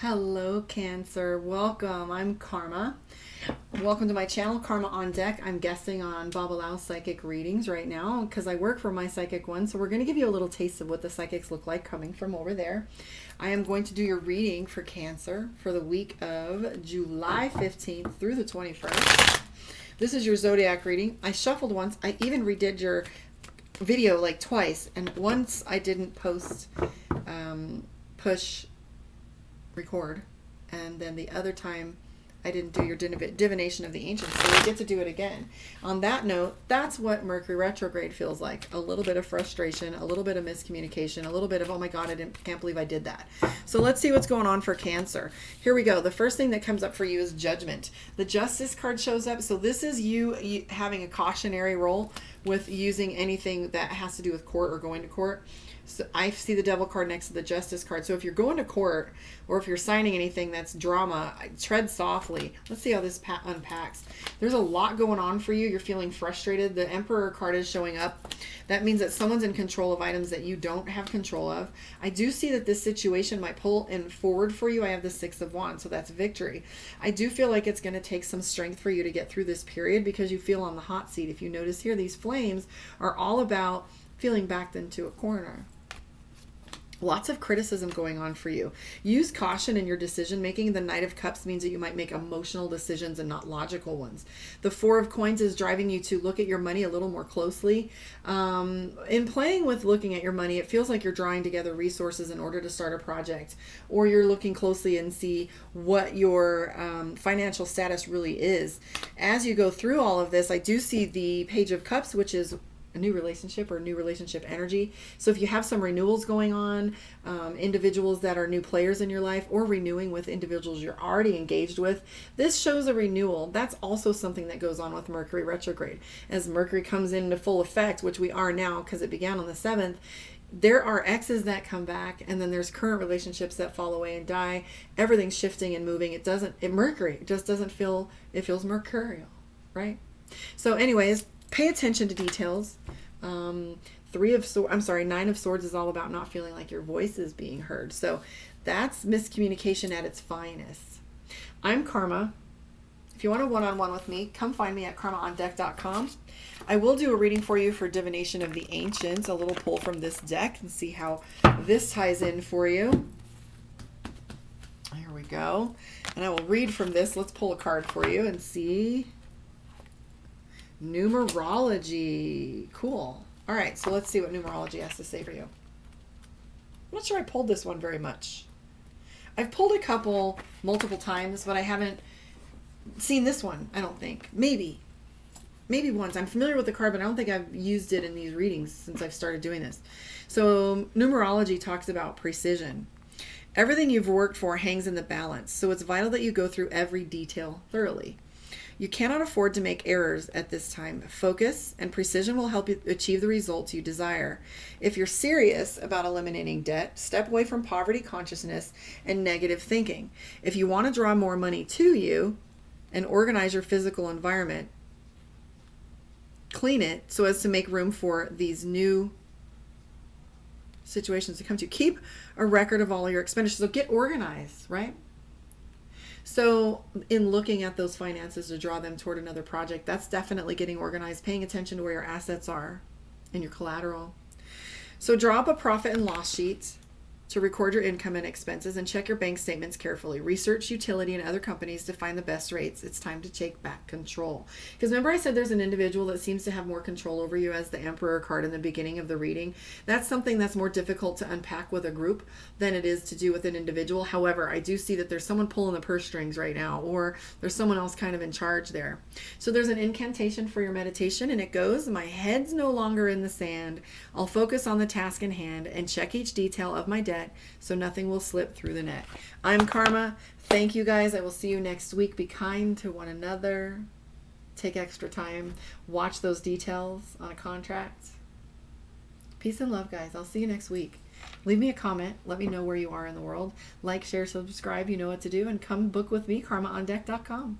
Hello, Cancer. Welcome. I'm Karma. Welcome to my channel, Karma on Deck. I'm guesting on Babalao psychic readings right now because I work for my psychic one. So we're going to give you a little taste of what the psychics look like coming from over there. I am going to do your reading for Cancer for the week of July 15th through the 21st. This is your zodiac reading. I shuffled once. I even redid your video like twice. And once I didn't push record, and then the other time I didn't do your divination of the ancients, so we get to do it again. On that note, that's what Mercury retrograde feels like. A little bit of frustration, a little bit of miscommunication, a little bit of, oh my god, can't believe I did that. So let's see what's going on for Cancer. Here we go. The first thing that comes up for you is Judgment. The Justice card shows up. So this is you having a cautionary role with using anything that has to do with court or going to court. So I see the Devil card next to the Justice card. So if you're going to court or if you're signing anything that's drama, tread softly. Let's see how this unpacks. There's a lot going on for you. You're feeling frustrated. The Emperor card is showing up. That means that someone's in control of items that you don't have control of. I do see that this situation might pull in forward for you. I have the Six of Wands, so that's victory. I do feel like it's going to take some strength for you to get through this period because you feel on the hot seat. If you notice here, these flames are all about feeling backed into a corner. Lots of criticism going on for you. Use caution in your decision making. The Knight of Cups means that you might make emotional decisions and not logical ones. The Four of Coins is driving you to look at your money a little more closely. In playing with looking at your money, it feels like you're drawing together resources in order to start a project, or you're looking closely and see what your financial status really is. As you go through all of this, I do see the Page of Cups, which is a new relationship or new relationship energy. So if you have some renewals going on, individuals that are new players in your life, or renewing with individuals you're already engaged with, this shows a renewal. That's also something that goes on with Mercury retrograde. As Mercury comes into full effect, which we are now because it began on the 7th, there are exes that come back, and then there's current relationships that fall away and die. Everything's shifting and moving. Mercury just doesn't feel, it feels mercurial, right? So anyways, pay attention to details. Nine of Swords is all about not feeling like your voice is being heard. So that's miscommunication at its finest. I'm Karma. If you want a one-on-one with me, come find me at karmaondeck.com. I will do a reading for you for Divination of the Ancients, a little pull from this deck, and see how this ties in for you. Here we go. And I will read from this. Let's pull a card for you and see. Numerology. Cool. All right, so let's see what numerology has to say for you. I'm not sure I pulled this one very much. I've pulled a couple multiple times, but I haven't seen this one, I don't think. Maybe once. I'm familiar with the card, but I don't think I've used it in these readings since I've started doing this. So numerology talks about precision. Everything you've worked for hangs in the balance, so it's vital that you go through every detail thoroughly. You cannot afford to make errors at this time. Focus and precision will help you achieve the results you desire. If you're serious about eliminating debt, step away from poverty consciousness and negative thinking. If you want to draw more money to you and organize your physical environment, clean it so as to make room for these new situations to come to. Keep a record of all your expenditures. So get organized, right? So in looking at those finances to draw them toward another project, that's definitely getting organized, paying attention to where your assets are and your collateral. So draw up a profit and loss sheet to record your income and expenses, and check your bank statements carefully. Research utility and other companies to find the best rates. It's time to take back control. Because remember I said there's an individual that seems to have more control over you as the Emperor card in the beginning of the reading. That's something that's more difficult to unpack with a group than it is to do with an individual. However, I do see that there's someone pulling the purse strings right now, or there's someone else kind of in charge there. So there's an incantation for your meditation, and it goes, my head's no longer in the sand. I'll focus on the task in hand and check each detail of my debt so nothing will slip through the net. I'm Karma. Thank you guys. I will see you next week. Be kind to one another. Take extra time. Watch those details on a contract. Peace and love, guys. I'll see you next week. Leave me a comment. Let me know where you are in the world. Like, share, subscribe. You know what to do. And come book with me, karmaondeck.com.